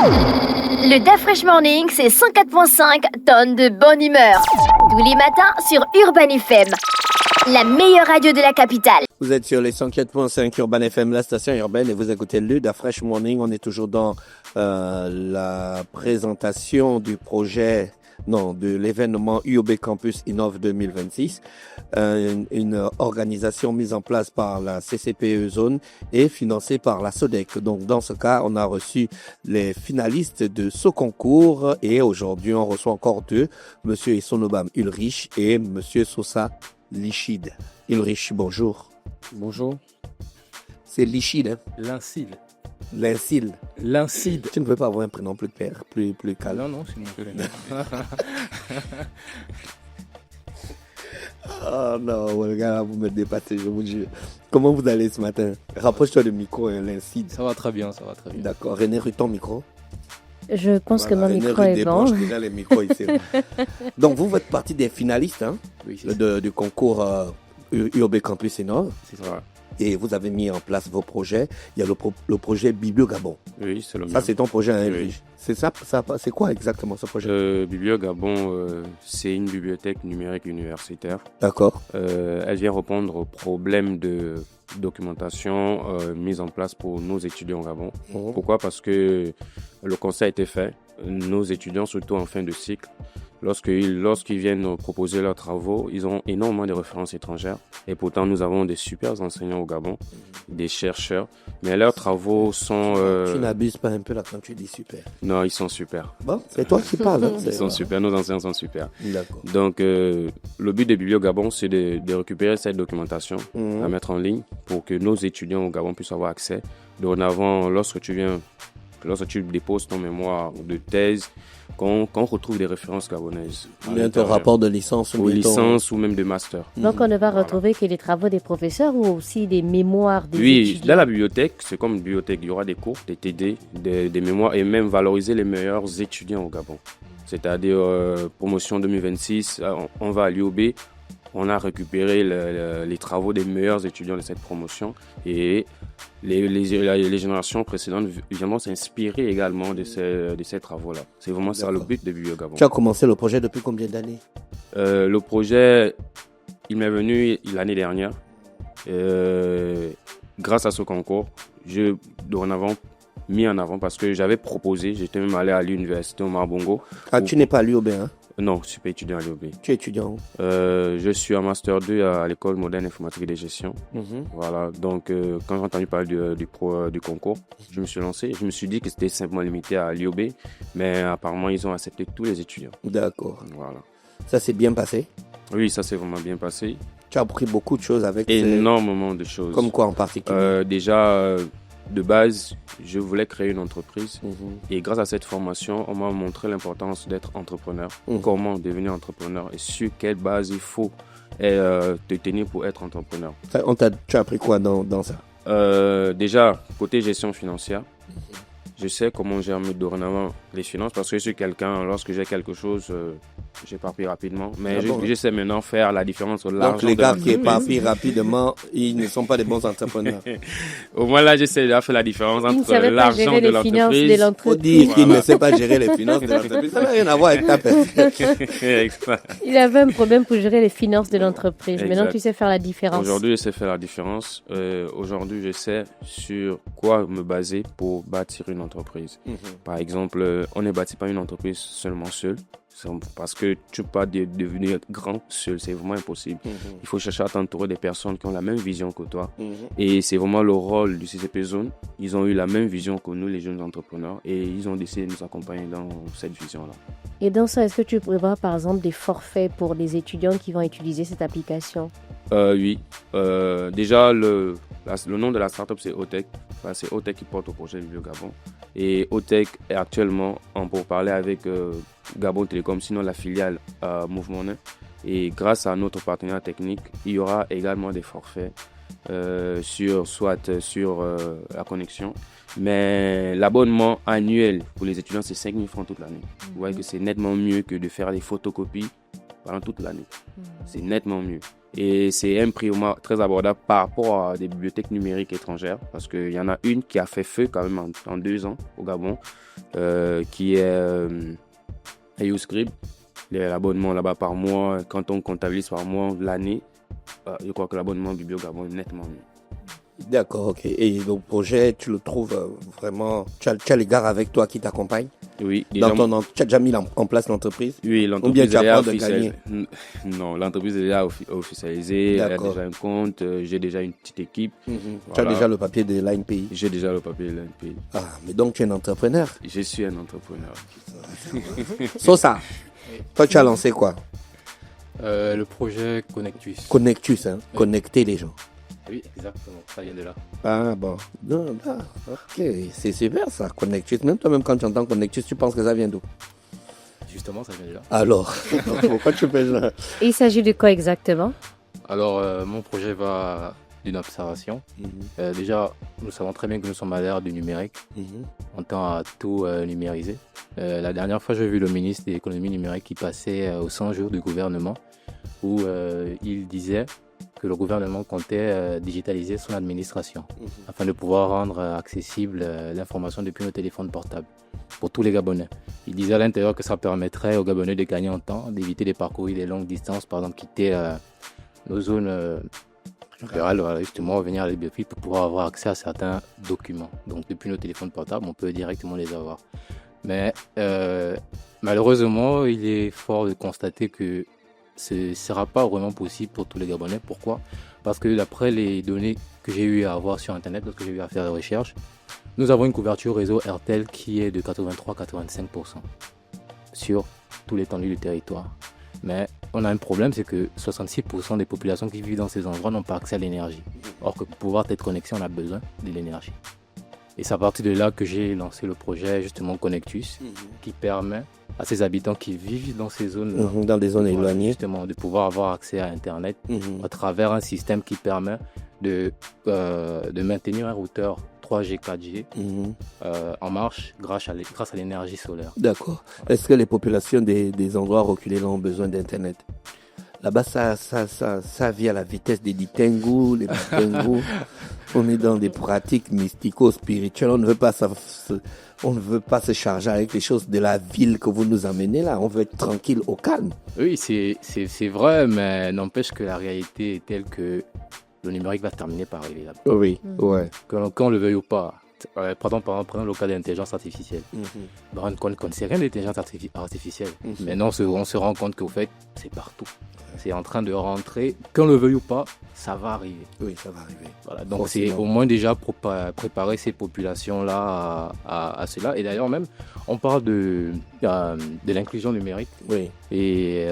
Le DA Fresh Morning, c'est 104.5 tonnes de bonne humeur. Tous les matins sur Urban FM, la meilleure radio de la capitale. Vous êtes sur les 104.5 Urban FM, la station urbaine, et vous écoutez le DA Fresh Morning. On est toujours dans la présentation du projet, de l'événement UOB Campus Innov 2026, une organisation mise en place par la CCPE Zone et financée par la SODEC. Donc, dans ce cas, on a reçu les finalistes de ce concours et aujourd'hui, on reçoit encore deux, Monsieur Essonobam Ulrich et Monsieur Sosa Lichid. Ulrich, bonjour. Bonjour. C'est Lichid, hein? Lincide. Lincide. Lincide. Tu ne veux pas avoir un prénom plus père, plus calme? Non, c'est mon prénom. Oh non, le gars, vous me dépassez, je vous jure. Comment vous allez ce matin? Rapproche-toi du micro, Lincide. Ça va très bien. D'accord. René, rue ton micro. Je pense que mon micro est bon. Déjà les micros ici. Donc, vous faites partie des finalistes Oui, du concours UOB Campus Innov. c'est ça. Et vous avez mis en place vos projets. Il y a le projet Biblio Gabon. Oui, c'est le mien. Ça, c'est ton projet, hein, Oui. Ulrich. C'est ça, c'est quoi exactement ce projet? Biblio Gabon, c'est une bibliothèque numérique universitaire. D'accord. Elle vient répondre aux problèmes de documentation mis en place pour nos étudiants au Gabon. Mhm. Pourquoi? Parce que le constat a été fait. Nos étudiants, surtout en fin de cycle, lorsqu'ils viennent proposer leurs travaux, ils ont énormément de références étrangères. Et pourtant, nous avons des super enseignants au Gabon, des chercheurs. Mais leurs travaux sont... Tu n'abuses pas un peu là quand tu dis super. Non, ils sont super. Bon, c'est toi qui parles. Ils sont super, nos enseignants sont super. D'accord. Donc, le but de Biblio Gabon, c'est de récupérer cette documentation, Mhm. la mettre en ligne pour que nos étudiants au Gabon puissent avoir accès. Dorénavant, lorsque tu déposes ton mémoire de thèse, qu'on retrouve des références gabonaises. Ou bien ton rapport de licence ou bien licence ou même de master. Donc, on ne va retrouver que les travaux des professeurs ou aussi des mémoires des Oui, étudiants. dans la bibliothèque, c'est comme une bibliothèque, il y aura des cours, des TD, des mémoires et même valoriser les meilleurs étudiants au Gabon. C'est-à-dire, promotion 2026, on va à l'UOB, on a récupéré les travaux des meilleurs étudiants de cette promotion et les générations précédentes viendront s'inspirer également de ces travaux-là. C'est vraiment ça le but de Biblio Gabon. Tu as commencé le projet depuis combien d'années? Le projet, il m'est venu l'année dernière. Grâce à ce concours, dorénavant mis en avant parce que j'avais proposé, j'étais même allé à l'université au Marbongo. Ah, tu n'es pas à l'UOB, hein? Non, je ne suis pas étudiant à l'UOB. Tu es étudiant où? Je suis en Master 2 à l'école moderne informatique et de gestion. Mhm. Voilà, donc quand j'ai entendu parler du concours, je me suis lancé. Je me suis dit que c'était simplement limité à l'UOB, mais apparemment ils ont accepté tous les étudiants. D'accord. Voilà. Ça s'est bien passé? Oui, ça s'est vraiment bien passé. Tu as appris beaucoup de choses avec Énormément de choses. Comme quoi en particulier? Déjà, de base, je voulais créer une entreprise. Mhm. Et grâce à cette formation, on m'a montré l'importance d'être entrepreneur. Mhm. Comment devenir entrepreneur et sur quelle base il faut te tenir pour être entrepreneur. Tu as appris quoi dans ça? Déjà, côté gestion financière, je sais comment gérer dorénavant les finances parce que je suis quelqu'un, lorsque j'ai quelque chose, j'éparpille rapidement. Mais je sais maintenant faire la différence entre l'argent. Donc les gars qui l'entreprise. éparpillent rapidement, ils ne sont pas des bons entrepreneurs. Au moins là, j'essaie de faire la différence Il ne entre savait pas l'argent gérer de les finances de l'entreprise. Il faut l'entreprise. dire qu'il ne sait pas gérer les finances de l'entreprise. Ça n'a rien à voir avec ta personne. Il avait un problème pour gérer les finances de l'entreprise. Exact. Maintenant, tu sais faire la différence. Aujourd'hui, je sais faire la différence. Aujourd'hui, je sais sur quoi me baser pour bâtir une entreprise. Par exemple, on ne bâtit pas une entreprise seulement seul. Parce que tu ne peux pas devenir grand seul, c'est vraiment impossible. Il faut chercher à t'entourer des personnes qui ont la même vision que toi. Et c'est vraiment le rôle du CCP Zone. Ils ont eu la même vision que nous, les jeunes entrepreneurs, et ils ont décidé de nous accompagner dans cette vision-là. Et dans ça, est-ce que tu prévois par exemple des forfaits pour les étudiants qui vont utiliser cette application? Oui. Déjà, le nom de la startup, c'est OTEC. Enfin, c'est OTEC qui porte au projet Biblio Gabon. Et OTEC est actuellement en pourparlers avec Gabon Télécom, sinon la filiale Mouvement Nain. Et grâce à notre partenaire technique, il y aura également des forfaits sur la connexion. Mais l'abonnement annuel pour les étudiants, c'est 5 000 francs toute l'année. Vous voyez que c'est nettement mieux que de faire des photocopies pendant toute l'année. C'est nettement mieux. Et c'est un prix très abordable par rapport à des bibliothèques numériques étrangères, parce qu'il y en a une qui a fait feu quand même en 2 ans au Gabon. qui est YouScript. L'abonnement là-bas par mois, quand on comptabilise par mois l'année, je crois que l'abonnement Biblio Gabon est nettement mieux. D'accord, ok. Et le projet, tu le trouves vraiment... Tu as les gars avec toi qui t'accompagnent? Oui. Tu as déjà mis en place l'entreprise? Oui, Ou bien l'entreprise tu est apprends de officialisée. gagner? Non, l'entreprise est déjà officialisée. Elle a D'accord. déjà un compte. J'ai déjà une petite équipe. Tu Voilà. as déjà le papier de l'ANPI? J'ai déjà le papier de l'ANPI. Ah, mais donc tu es un entrepreneur. Je suis un entrepreneur. Sosa, toi tu as lancé quoi? Le projet Connectus. Connectus, hein? Oui. Connecter les gens. Oui, exactement. Ça vient de là. Ah bon, non, ah, ok, c'est super ça, Connectus. Même toi-même quand tu entends Connectus, tu penses que ça vient d'où? Justement, ça vient de là. Alors, pourquoi tu fais ça? Et il s'agit de quoi exactement? Alors, mon projet va d'une observation. Déjà, nous savons très bien que nous sommes à l'ère du numérique. On tend à tout numériser. La dernière fois, j'ai vu le ministre de l'économie numérique qui passait aux 100 jours du gouvernement où il disait que le gouvernement comptait digitaliser son administration afin de pouvoir rendre accessible l'information depuis nos téléphones portables pour tous les Gabonais. Il disait à l'intérieur que ça permettrait aux Gabonais de gagner en temps, d'éviter de parcourir des longues distances, par exemple quitter nos zones rurales, voilà, justement revenir à l'Ibéfi pour pouvoir avoir accès à certains documents. Donc depuis nos téléphones portables, on peut directement les avoir. Mais malheureusement, il est fort de constater que ce ne sera pas vraiment possible pour tous les Gabonais. Pourquoi? Parce que d'après les données que j'ai eu à avoir sur Internet, lorsque j'ai eu à faire des recherches, nous avons une couverture réseau Airtel qui est de 83-85% sur tout l'étendue du territoire. Mais on a un problème, c'est que 66% des populations qui vivent dans ces endroits n'ont pas accès à l'énergie. Or que pour pouvoir être connecté, on a besoin de l'énergie. Et c'est à partir de là que j'ai lancé le projet justement Connectus, qui permet à ces habitants qui vivent dans ces zones, dans des zones éloignées, justement, de pouvoir avoir accès à Internet à travers un système qui permet de maintenir un routeur 3G, 4G en marche grâce à l'énergie solaire. D'accord. Est-ce que les populations des endroits reculés là ont besoin d'Internet? Là-bas, ça vit à la vitesse des Ditengu, les Matengu. On est dans des pratiques mystico-spirituelles. On ne veut pas se charger avec les choses de la ville que vous nous amenez là. On veut être tranquille, au calme. Oui, c'est vrai, mais n'empêche que la réalité est telle que le numérique va terminer par arriver là. Oui, ouais. Qu'on le veuille ou pas. Prenons le cas de l'intelligence artificielle. On ne sait rien d'intelligence artificielle. Maintenant, on se rend compte qu'au fait, c'est partout. C'est en train de rentrer. Qu'on le veuille ou pas, ça va arriver. Oui, ça va arriver. Voilà, donc c'est au moins déjà préparer ces populations-là à cela. Et d'ailleurs même, on parle de l'inclusion numérique. Oui. Et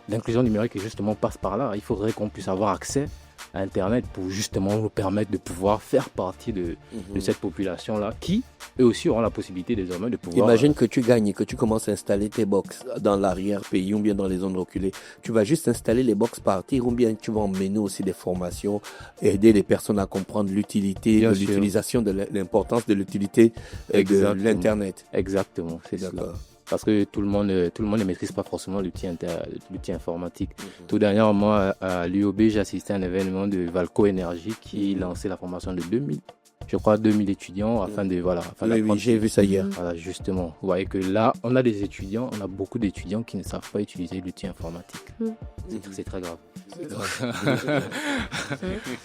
l'inclusion numérique justement passe par là. Il faudrait qu'on puisse avoir accès à Internet pour justement nous permettre de pouvoir faire partie de cette population-là qui, eux aussi, auront la possibilité désormais de pouvoir... Imagine que tu gagnes et que tu commences à installer tes box dans l'arrière-pays ou bien dans les zones reculées. Tu vas juste installer les box, partir, ou bien tu vas emmener aussi des formations, aider les personnes à comprendre l'utilité, Bien de sûr. l'utilisation, de l'importance de l'utilité de l'Internet. Exactement, c'est cela. D'accord. Parce que tout le monde ne maîtrise pas forcément l'outil informatique. Tout dernièrement, à l'UOB, j'ai assisté à un événement de Valco Énergie qui lançait la formation de 2000 étudiants afin de Oui, j'ai vu ça hier. Voilà, justement. Vous voyez que là, on a beaucoup d'étudiants qui ne savent pas utiliser l'outil informatique. C'est très grave.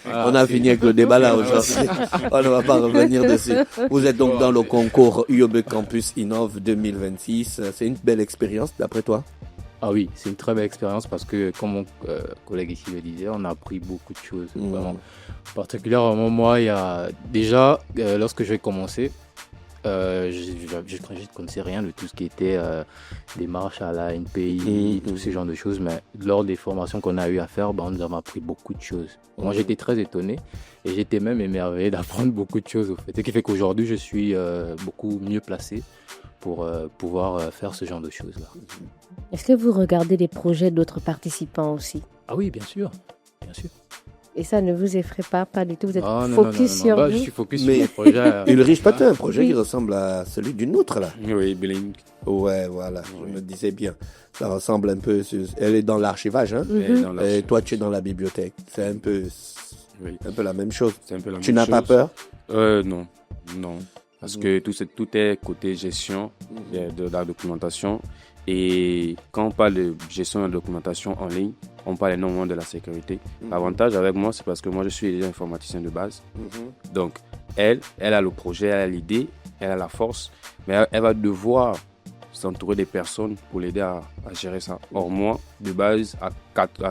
On a fini avec le débat là aujourd'hui. On ne va pas revenir dessus. Vous êtes donc dans le concours UOB Campus Innov 2026. C'est une belle expérience d'après toi? Ah oui, c'est une très belle expérience parce que, comme mon collègue ici le disait, on a appris beaucoup de choses. Vraiment. Particulièrement moi, il y a déjà, lorsque j'ai commencé, je ne connaissais rien de tout ce qui était démarche à la NPI, tous ces genres de choses, mais lors des formations qu'on a eu à faire, on nous a appris beaucoup de choses. Moi, j'étais très étonné et j'étais même émerveillé d'apprendre beaucoup de choses. Au fait. Ce qui fait qu'aujourd'hui, je suis beaucoup mieux placé pour pouvoir faire ce genre de choses-là. Est-ce que vous regardez les projets d'autres participants aussi? Ah oui, bien sûr. Bien sûr. Et ça ne vous effraie pas du tout? Vous êtes non, focus sur Bah, vous? je suis focus sur mon projet. Ulrich Patin, un projet qui ressemble à celui d'une autre là. Oui, Blink. Ouais, voilà, je me disais bien. Ça ressemble un peu. Elle est dans l'archivage, hein. Et toi, tu es dans la bibliothèque. C'est un peu la même chose. C'est un peu la Tu même n'as pas chose. peur? Non. Parce que tout est côté gestion de la documentation. Et quand on parle de gestion de la documentation en ligne, on parle énormément de la sécurité. L'avantage avec moi, c'est parce que moi, je suis déjà informaticien de base. Donc, elle a le projet, elle a l'idée, elle a la force, mais elle va devoir s'entourer des personnes pour l'aider à gérer ça. Or, moi, de base, à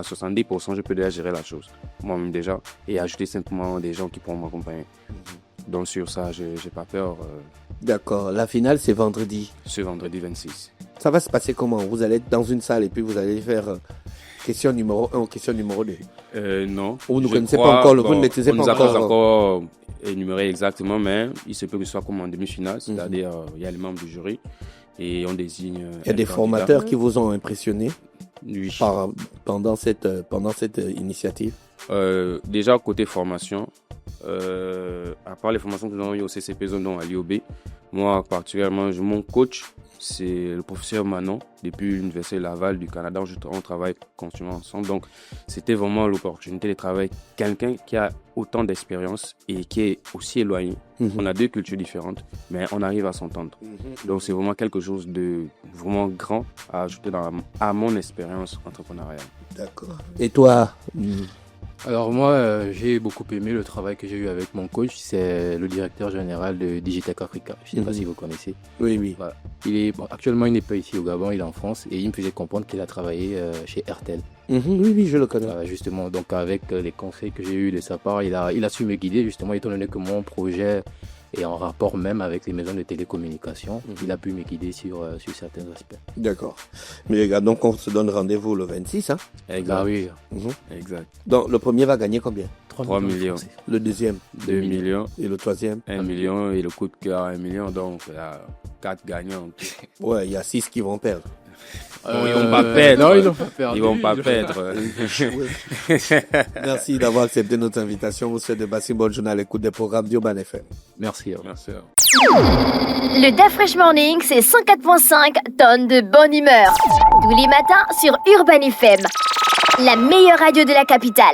70%, je peux déjà gérer la chose, moi-même déjà, et ajouter simplement des gens qui pourront m'accompagner. Donc, sur ça, je n'ai pas peur. D'accord. La finale, c'est vendredi. Ce vendredi 26. Ça va se passer comment? Vous allez être dans une salle et puis vous allez faire question numéro 1 ou question numéro 2? Non. Vous ne connaissez pas encore, vous ne maîtrisez pas encore. On nous a pas encore énuméré exactement, mais il se peut que ce soit comme en demi-finale, c'est-à-dire il y a les membres du jury et on désigne. Il y a des formateurs qui vous ont impressionné oui. pendant cette initiative? Déjà, côté formation, à part les formations que nous avons eues au CCP Zone, dont à l'IOB, moi particulièrement, mon coach, c'est le professeur Manon, depuis l'Université Laval du Canada, on travaille continuellement ensemble. Donc, c'était vraiment l'opportunité de travailler avec quelqu'un qui a autant d'expérience et qui est aussi éloigné. On a deux cultures différentes, mais on arrive à s'entendre. Donc, c'est vraiment quelque chose de vraiment grand à ajouter à mon expérience entrepreneuriale. D'accord. Et toi? Alors moi, j'ai beaucoup aimé le travail que j'ai eu avec mon coach. C'est le directeur général de Digitech Africa. Je ne sais pas si vous connaissez. Oui. Voilà. Actuellement, il n'est pas ici au Gabon, il est en France. Et il me faisait comprendre qu'il a travaillé chez RTL. Oui, je le connais. Justement, donc avec les conseils que j'ai eus de sa part, il a su me guider, justement, étant donné que mon projet est en rapport même avec les maisons de télécommunications. Il a pu me guider sur certains aspects. D'accord. Mais les gars, donc on se donne rendez-vous le 26, hein? Exact. Ah oui. Exact. Donc le premier va gagner combien? 3 millions. Le deuxième? 2 millions. Et le troisième? 1 million. Et le coup de cœur, 1 million. Donc, il y a 4 gagnants. Ouais, il y a 6 qui vont perdre. Bon, ils vont pas perdre. Non, ils n'ont pas perdu. Ils vont pas perdre. Merci d'avoir accepté notre invitation. Vous souhaitez de passer une bonne journée à l'écoute des programmes d'Urban FM. Merci. Merci. Le DAF Fresh Morning, c'est 104.5 tonnes de bonne humeur. Tous les matins sur Urban FM, la meilleure radio de la capitale.